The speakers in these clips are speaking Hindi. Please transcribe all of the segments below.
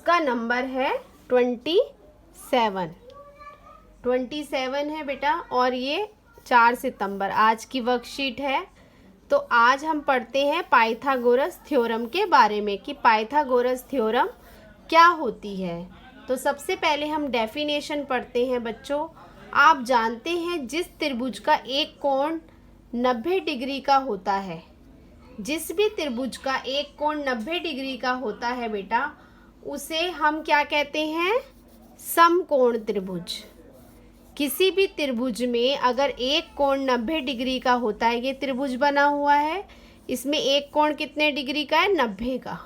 उसका नंबर है 27। 27 है बेटा। और ये 4 सितंबर आज की वर्कशीट है। तो आज हम पढ़ते हैं पाइथागोरस थ्योरम के बारे में कि पाइथागोरस थ्योरम क्या होती है। तो सबसे पहले हम डेफिनेशन पढ़ते हैं बच्चों। आप जानते हैं जिस त्रिभुज का एक कोण 90 डिग्री का होता है, जिस भी त्रिभुज का एक कोण 90 डिग्री का होता है बेटा, उसे हम क्या कहते हैं? समकोण त्रिभुज। किसी भी त्रिभुज में अगर एक कोण 90 डिग्री का होता है, ये त्रिभुज बना हुआ है, इसमें एक कोण कितने डिग्री का है? 90 का।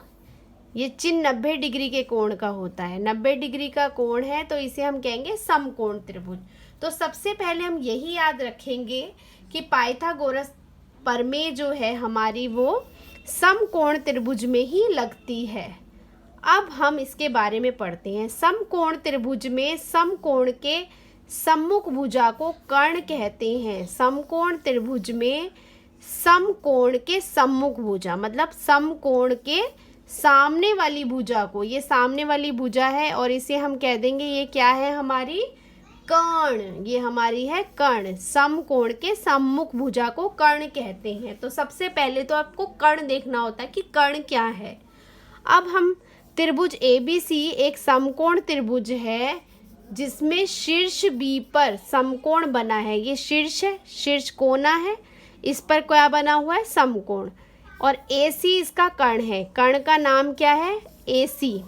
ये चिन्ह 90 डिग्री के कोण का होता है, 90 डिग्री का कोण है, तो इसे हम कहेंगे समकोण त्रिभुज। तो सबसे पहले हम यही याद रखेंगे कि पाइथागोरस प्रमेय जो है हमारी, वो समकोण त्रिभुज में ही लगती है। अब हम इसके बारे में पढ़ते हैं। समकोण त्रिभुज में समकोण के सम्मुख भुजा को कर्ण कहते हैं। समकोण त्रिभुज में समकोण के सम्मुख भुजा मतलब समकोण के सामने वाली भुजा को, ये सामने वाली भुजा है और इसे हम कह देंगे ये क्या है? हमारी कर्ण। ये हमारी है कर्ण। समकोण के सम्मुख भुजा को कर्ण कहते हैं। तो सबसे पहले तो आपको कर्ण देखना होता है कि कर्ण क्या है। अब हम त्रिभुज ABC एक समकोण त्रिभुज है जिसमें शीर्ष B पर समकोण बना है। ये शीर्ष है, शीर्ष कोना है, इस पर क्या बना हुआ है? समकोण। और AC इसका कर्ण है। कर्ण का नाम क्या है? AC।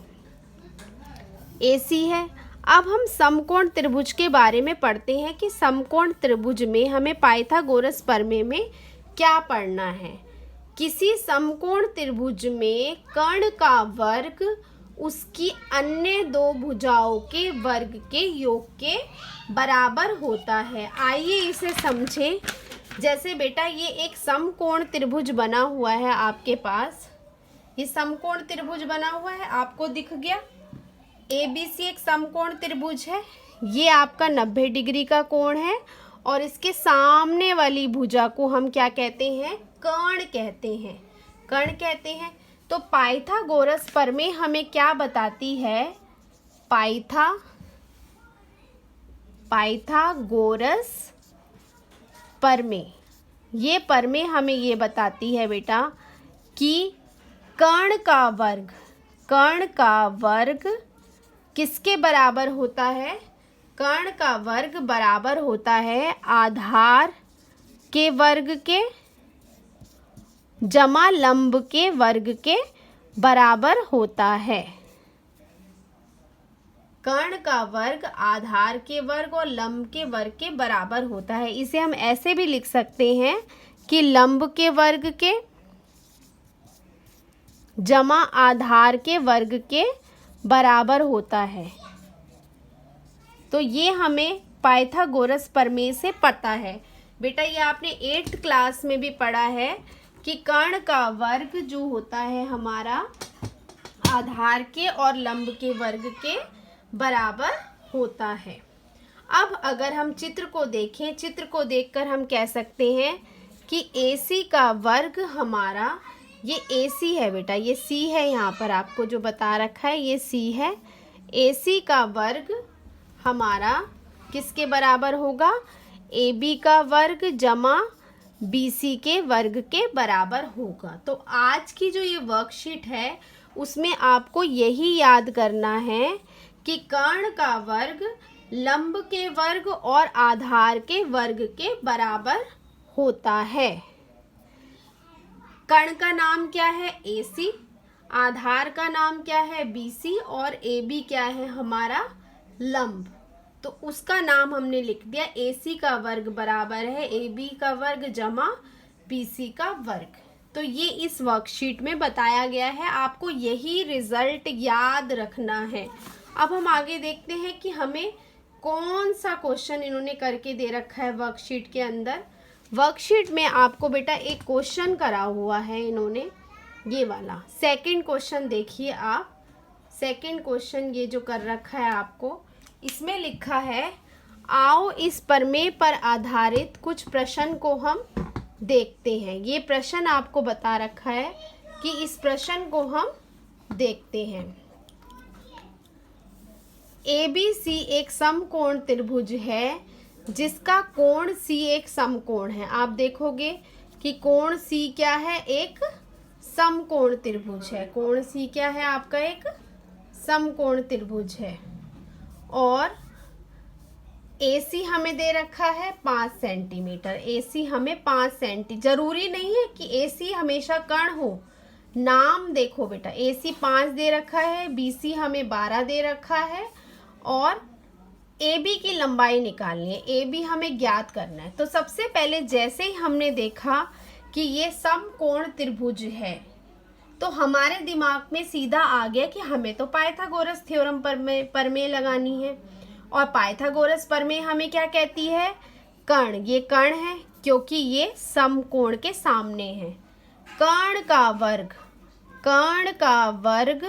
AC है। अब हम समकोण त्रिभुज के बारे में पढ़ते हैं कि समकोण त्रिभुज में हमें पाइथागोरस प्रमेय में क्या पढ़ना है। किसी समकोण त्रिभुज में कर्ण का वर्ग उसकी अन्य दो भुजाओं के वर्ग के योग के बराबर होता है। आइए इसे समझें। जैसे बेटा ये एक समकोण त्रिभुज बना हुआ है आपके पास, ये समकोण त्रिभुज बना हुआ है, आपको दिख गया। ABC एक समकोण त्रिभुज है, ये आपका 90 डिग्री का कोण है और इसके सामने वाली भुजा को हम क्या कहते हैं? कर्ण कहते हैं। कर्ण कहते हैं। तो पाइथागोरस प्रमेय हमें क्या बताती है? पाइथागोरस प्रमेय, ये प्रमेय हमें ये बताती है बेटा कि कर्ण का वर्ग किसके बराबर होता है? कर्ण का वर्ग बराबर होता है आधार के वर्ग के जमा लंब के वर्ग के बराबर होता है। कर्ण का वर्ग आधार के वर्ग और लंब के वर्ग के बराबर होता है। इसे हम ऐसे भी लिख सकते हैं कि लंब के वर्ग के जमा आधार के वर्ग के बराबर होता है। तो ये हमें पाइथागोरस प्रमेय से पता है। बेटा ये आपने 8th क्लास में भी पढ़ा है कि कर्ण का वर्ग जो होता है हमारा आधार के और लंब के वर्ग के बराबर होता है। अब अगर हम चित्र को देखें, चित्र को देखकर हम कह सकते हैं कि AC का वर्ग हमारा, ये AC है बेटा, ये C है, यहाँ पर आपको जो बता रखा है ये C है। AC का वर्ग हमारा किसके बराबर होगा? AB का वर्ग जमा BC के वर्ग के बराबर होगा। तो आज की जो ये वर्कशीट है उसमें आपको यही याद करना है कि कर्ण का वर्ग लंब के वर्ग और आधार के वर्ग के बराबर होता है। कर्ण का नाम क्या है? AC, आधार का नाम क्या है? BC और AB क्या है? हमारा लंब। तो उसका नाम हमने लिख दिया। AC का वर्ग बराबर है AB का वर्ग जमा BC का वर्ग। तो ये इस वर्कशीट में बताया गया है, आपको यही रिजल्ट याद रखना है। अब हम आगे देखते हैं कि हमें कौन सा क्वेश्चन इन्होंने करके दे रखा है वर्कशीट के अंदर। वर्कशीट में आपको बेटा एक क्वेश्चन करा हुआ है इन्होंने, ये वाला सेकंड क्वेश्चन देखिए आप। सेकंड क्वेश्चन ये जो कर रखा है आपको, इसमें लिखा है आओ इस प्रमेय पर आधारित कुछ प्रश्न को हम देखते हैं। ये प्रश्न आपको बता रखा है कि इस प्रश्न को हम देखते हैं। ABC एक समकोण त्रिभुज है जिसका कोण C एक समकोण है। आप देखोगे कि कोण C क्या है, एक समकोण त्रिभुज है। कोण C क्या है आपका, एक समकोण त्रिभुज है। और AC हमें दे रखा है 5 सेंटीमीटर। AC हमें 5 सेंटी, जरूरी नहीं है कि AC हमेशा कर्ण हो। नाम देखो बेटा, AC 5 दे रखा है, BC हमें 12 दे रखा है और AB की लंबाई निकालनी है, AB हमें ज्ञात करना है। तो सबसे पहले जैसे ही हमने देखा कि ये समकोण त्रिभुज है तो हमारे दिमाग में सीधा आ गया कि हमें तो पाइथागोरस थ्योरम प्रमेय लगानी है। और पाइथागोरस प्रमेय हमें क्या कहती है, कर्ण, ये कर्ण है क्योंकि ये समकोण के सामने है। कर्ण का वर्ग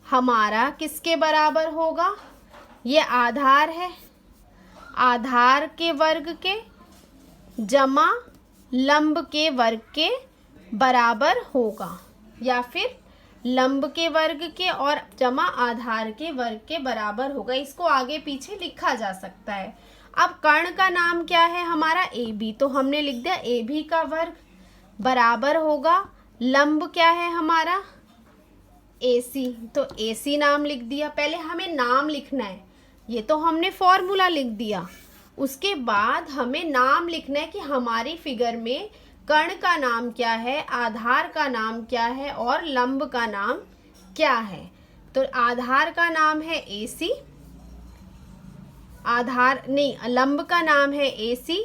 हमारा किसके बराबर होगा, ये आधार है, आधार के वर्ग के जमा लंब के वर्ग के बराबर होगा, या फिर लंब के वर्ग के और जमा आधार के वर्ग के बराबर होगा। इसको आगे पीछे लिखा जा सकता है। अब कर्ण का नाम क्या है हमारा, AB, तो हमने लिख दिया AB का वर्ग बराबर होगा, लंब क्या है हमारा AC, तो AC नाम लिख दिया। पहले हमें नाम लिखना है, ये तो हमने फॉर्मूला लिख दिया। उसके बाद हमें नाम लिखना है कि हमारी फिगर में कर्ण का नाम क्या है, आधार का नाम क्या है और लंब का नाम क्या है। तो आधार का नाम है AC, लंब का नाम है AC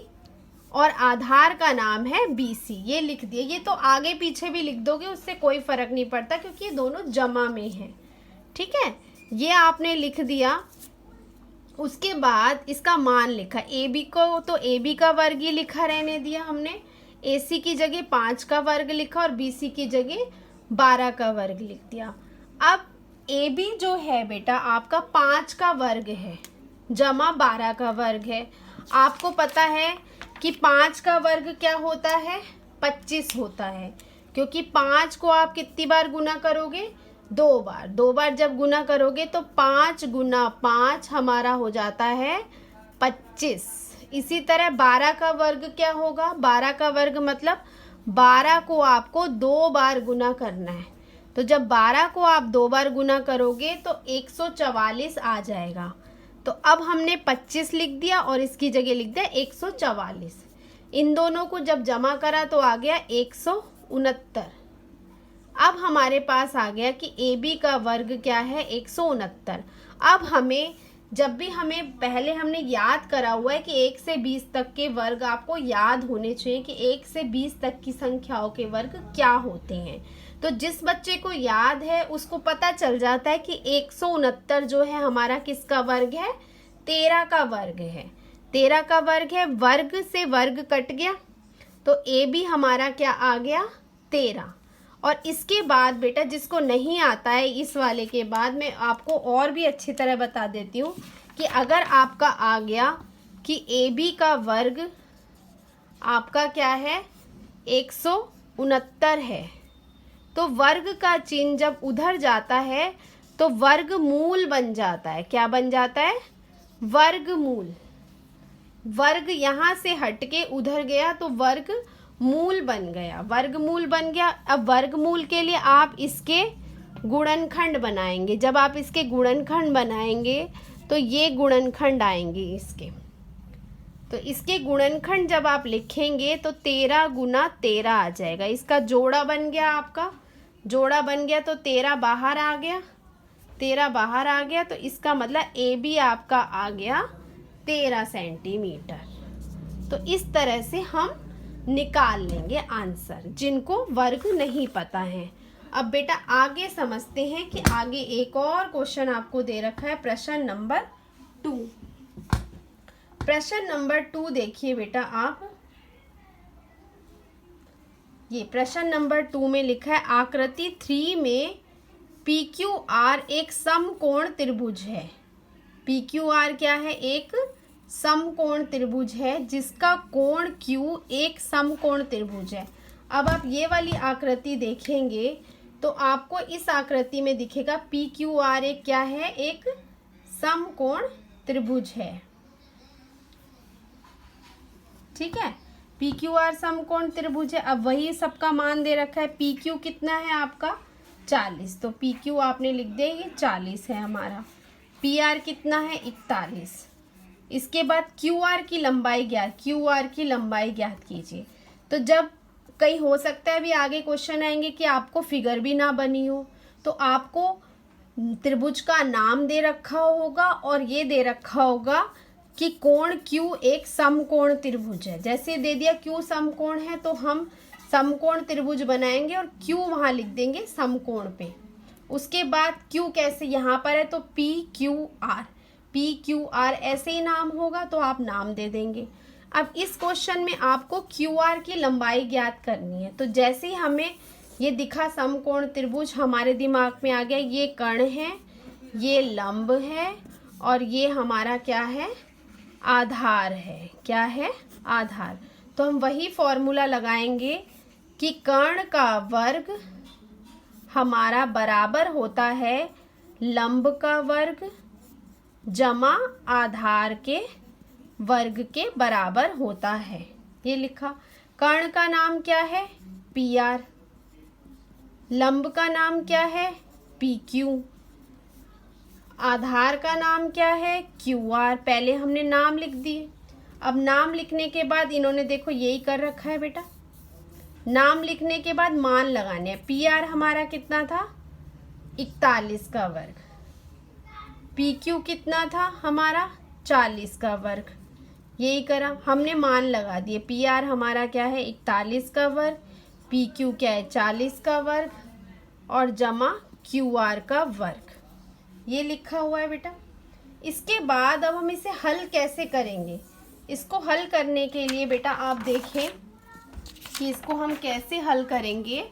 और आधार का नाम है BC। ये लिख दिए। ये तो आगे पीछे भी लिख दोगे, उससे कोई फर्क नहीं पड़ता क्योंकि ये दोनों जमा में है। ठीक है, ये आपने लिख दिया। उसके बाद इसका मान लिखा, AB को तो AB का वर्ग ही लिखा रहने दिया हमने, AC की जगह 5 का वर्ग लिखा और BC की जगह 12 का वर्ग लिख दिया। अब AB जो है बेटा आपका 5 का वर्ग है जमा 12 का वर्ग है। आपको पता है कि 5 का वर्ग क्या होता है, 25 होता है, क्योंकि 5 को आप कितनी बार गुना करोगे, 2 बार। 2 बार जब गुना करोगे तो 5 गुना 5 हमारा हो जाता है 25। इसी तरह 12 का वर्ग क्या होगा, 12 का वर्ग मतलब 12 को आपको 2 बार गुना करना है। तो जब 12 को आप 2 बार गुना करोगे तो 144 आ जाएगा। तो अब हमने 25 लिख दिया और इसकी जगह लिख दिया 144। इन दोनों को जब जमा करा तो आ गया 169। अब हमारे पास आ गया कि AB का वर्ग क्या है, 169। अब हमें जब भी हमें पहले हमने याद करा हुआ है कि 1 से 20 तक के वर्ग आपको याद होने चाहिए कि 1 से 20 तक की संख्याओं के वर्ग क्या होते हैं। तो जिस बच्चे को याद है उसको पता चल जाता है कि 169 जो है हमारा किसका वर्ग है, 13 का वर्ग है। 13 का वर्ग है, वर्ग से वर्ग कट गया तो AB हमारा क्या आ गया, 13। और इसके बाद बेटा जिसको नहीं आता है इस वाले के बाद मैं आपको और भी अच्छी तरह बता देती हूँ कि अगर आपका आ गया कि AB का वर्ग आपका क्या है 169 है, तो वर्ग का चिन्ह जब उधर जाता है तो वर्गमूल बन जाता है। क्या बन जाता है, वर्गमूल। वर्ग यहाँ से हटके उधर गया तो वर्ग मूल बन गया, वर्गमूल बन गया। अब वर्गमूल के लिए आप इसके गुणनखंड बनाएंगे। जब आप इसके गुणनखंड बनाएंगे तो ये गुणनखंड आएंगे इसके। तो इसके गुणनखंड जब आप लिखेंगे तो 13 गुना 13 आ जाएगा। इसका जोड़ा बन गया, आपका जोड़ा बन गया तो 13 बाहर आ गया, 13 बाहर आ गया तो इसका मतलब AB आपका आ गया 13 सेंटीमीटर। तो इस तरह से हम निकाल लेंगे आंसर, जिनको वर्ग नहीं पता है। अब बेटा आगे समझते हैं कि आगे एक और क्वेश्चन आपको दे रखा है, प्रश्न नंबर 2। प्रश्न नंबर 2 देखिए बेटा आप, ये प्रश्न नंबर 2 में लिखा है आकृति 3 में PQR एक समकोण त्रिभुज है। PQR क्या है, एक समकोण त्रिभुज है जिसका कोण Q एक समकोण त्रिभुज है। अब आप ये वाली आकृति देखेंगे तो आपको इस आकृति में दिखेगा PQR एक क्या है, एक समकोण त्रिभुज है। ठीक है, पी क्यू आर समकोण त्रिभुज है। अब वही सबका मान दे रखा है। पी क्यू कितना है आपका 40, तो पी क्यू आपने लिख दिया ये 40 है हमारा। पी आर कितना है 41। इसके बाद क्यू आर की लंबाई ज्ञात, क्यू आर की लंबाई ज्ञात कीजिए। तो जब कहीं हो सकता है अभी आगे क्वेश्चन आएंगे कि आपको फिगर भी ना बनी हो, तो आपको त्रिभुज का नाम दे रखा होगा और ये दे रखा होगा कि कोण Q एक समकोण त्रिभुज है। जैसे दे दिया Q समकोण है तो हम समकोण त्रिभुज बनाएंगे और Q वहाँ लिख देंगे समकोण पे। उसके बाद Q कैसे यहाँ पर है तो पी क्यू आर ऐसे ही नाम होगा तो आप नाम दे देंगे। अब इस क्वेश्चन में आपको क्यू आर की लंबाई ज्ञात करनी है। तो जैसे ही हमें ये दिखा समकोण त्रिभुज, हमारे दिमाग में आ गया ये कर्ण है, ये लंब है और ये हमारा क्या है आधार है। क्या है आधार। तो हम वही फॉर्मूला लगाएंगे कि कर्ण का वर्ग हमारा बराबर होता है लंब का वर्ग जमा आधार के वर्ग के बराबर होता है। ये लिखा। कर्ण का नाम क्या है पी आर, लंब का नाम क्या है पी क्यू, आधार का नाम क्या है क्यू आर। पहले हमने नाम लिख दिए। अब नाम लिखने के बाद इन्होंने देखो यही कर रखा है बेटा, नाम लिखने के बाद मान लगाने हैं। पी आर हमारा कितना था 41 का वर्ग, पी क्यू कितना था हमारा 40 का वर्ग। यही करा हमने, मान लगा दिए। पी आर हमारा क्या है 41 का वर्ग, पी क्यू क्या है 40 का वर्ग और जमा क्यू आर का वर्ग। ये लिखा हुआ है बेटा। इसके बाद अब हम इसे हल कैसे करेंगे। इसको हल करने के लिए बेटा आप देखें कि इसको हम कैसे हल करेंगे।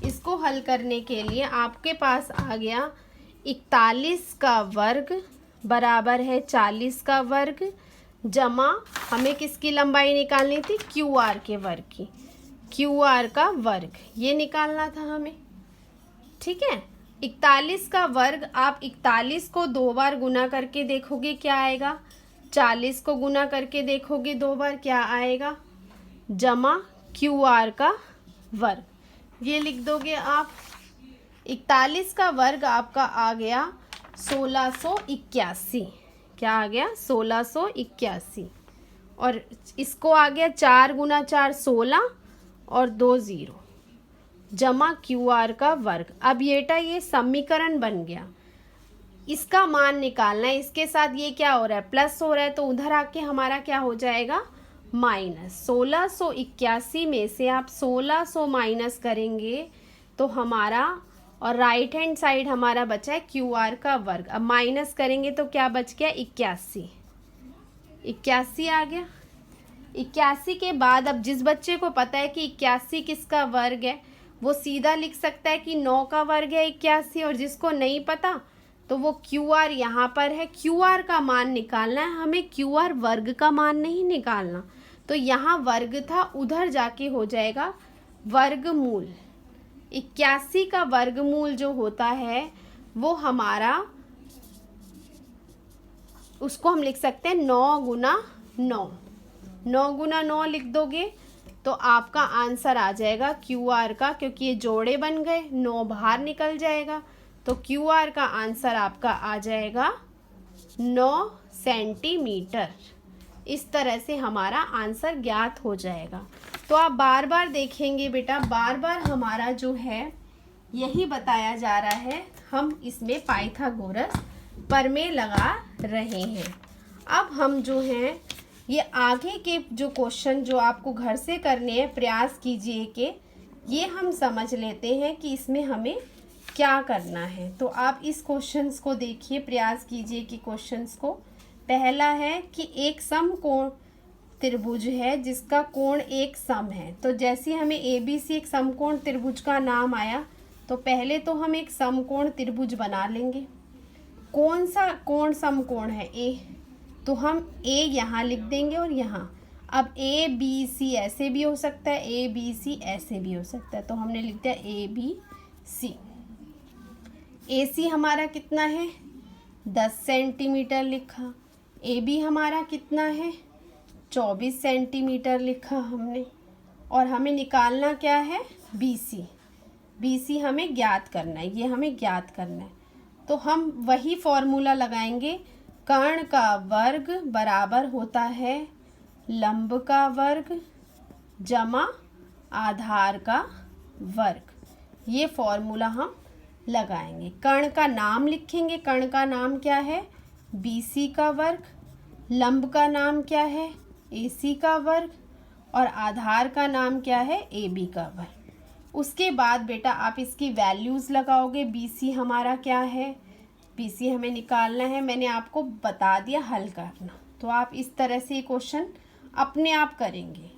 इसको हल करने के लिए आपके पास आ गया 41 का वर्ग बराबर है 40 का वर्ग जमा हमें किसकी लंबाई निकालनी थी क्यू आर के वर्ग की, क्यू आर का वर्ग ये निकालना था हमें। ठीक है, 41 का वर्ग आप 41 को 2 बार गुना करके देखोगे क्या आएगा, 40 को गुना करके देखोगे 2 बार क्या आएगा, जमा क्यू आर का वर्ग। ये लिख दोगे आप। 41 का वर्ग आपका आ गया 1681। क्या आ गया 1681 और इसको आ गया 4 गुना 4 16 और 2 0 जमा क्यू आर का वर्ग। अब ये समीकरण बन गया। इसका मान निकालना है। इसके साथ ये क्या हो रहा है प्लस हो रहा है तो उधर आके हमारा क्या हो जाएगा माइनस। 1681 में से आप 1600 माइनस करेंगे तो हमारा और राइट हैंड साइड हमारा बचा है क्यू आर का वर्ग। अब माइनस करेंगे तो क्या बच गया 81। 81 आ गया। 81 के बाद अब जिस बच्चे को पता है कि 81 किसका वर्ग है वो सीधा लिख सकता है कि 9 का वर्ग है 81, और जिसको नहीं पता तो वो क्यू आर यहाँ पर है, क्यू आर का मान निकालना है हमें, क्यू आर वर्ग का मान नहीं निकालना। तो यहाँ वर्ग था उधर जाके हो जाएगा वर्गमूल। 81 का वर्गमूल जो होता है वो हमारा, उसको हम लिख सकते हैं 9 गुना 9। 9 गुना 9 लिख दोगे तो आपका आंसर आ जाएगा क्यू आर का, क्योंकि ये जोड़े बन गए 9 बाहर निकल जाएगा तो क्यू आर का आंसर आपका आ जाएगा 9 सेंटीमीटर। इस तरह से हमारा आंसर ज्ञात हो जाएगा। तो आप बार बार देखेंगे बेटा, बार बार हमारा जो है यही बताया जा रहा है, हम इसमें पाइथागोरस प्रमेय लगा रहे हैं। अब हम जो हैं ये आगे के जो क्वेश्चन जो आपको घर से करने हैं प्रयास कीजिए कि ये हम समझ लेते हैं कि इसमें हमें क्या करना है। तो आप इस क्वेश्चंस को देखिए, प्रयास कीजिए कि क्वेश्चंस को। पहला है कि एक समकोण त्रिभुज है जिसका कोण एक सम है। तो जैसे हमें ABC एक समकोण त्रिभुज का नाम आया तो पहले तो हम एक समकोण त्रिभुज बना लेंगे। कौन सा कोण समकोण है A, तो हम A यहाँ लिख देंगे और यहाँ। अब ABC ऐसे भी हो सकता है, ABC ऐसे भी हो सकता है, तो हमने लिख दिया ABC। AC हमारा कितना है 10 सेंटीमीटर लिखा। ए बी हमारा कितना है 24 सेंटीमीटर लिखा हमने। और हमें निकालना क्या है बी सी। बी सी हमें ज्ञात करना है, ये हमें ज्ञात करना है। तो हम वही फॉर्मूला लगाएंगे, कर्ण का वर्ग बराबर होता है लंब का वर्ग जमा आधार का वर्ग। ये फॉर्मूला हम लगाएंगे। कर्ण का नाम लिखेंगे, कर्ण का नाम क्या है बी सी का वर्ग, लंब का नाम क्या है ए सी का वर्ग और आधार का नाम क्या है ए बी का वर्ग। उसके बाद बेटा आप इसकी वैल्यूज़ लगाओगे। बी सी हमारा क्या है, बी सी हमें निकालना है, मैंने आपको बता दिया हल करना। तो आप इस तरह से ये क्वेश्चन अपने आप करेंगे।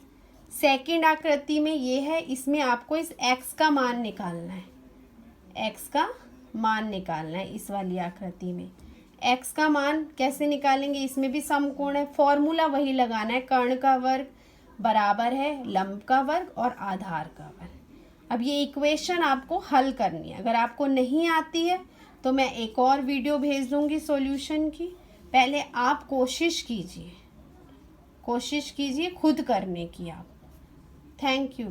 सेकंड आकृति में ये है, इसमें आपको इस x का मान निकालना है, x का मान निकालना है। इस वाली आकृति में x का मान कैसे निकालेंगे, इसमें भी समकोण है, फॉर्मूला वही लगाना है, कर्ण का वर्ग बराबर है लंब का वर्ग और आधार का वर्ग। अब ये इक्वेशन आपको हल करनी है। अगर आपको नहीं आती है तो मैं एक और वीडियो भेज दूंगी सॉल्यूशन की। पहले आप कोशिश कीजिए खुद करने की आप। Thank you.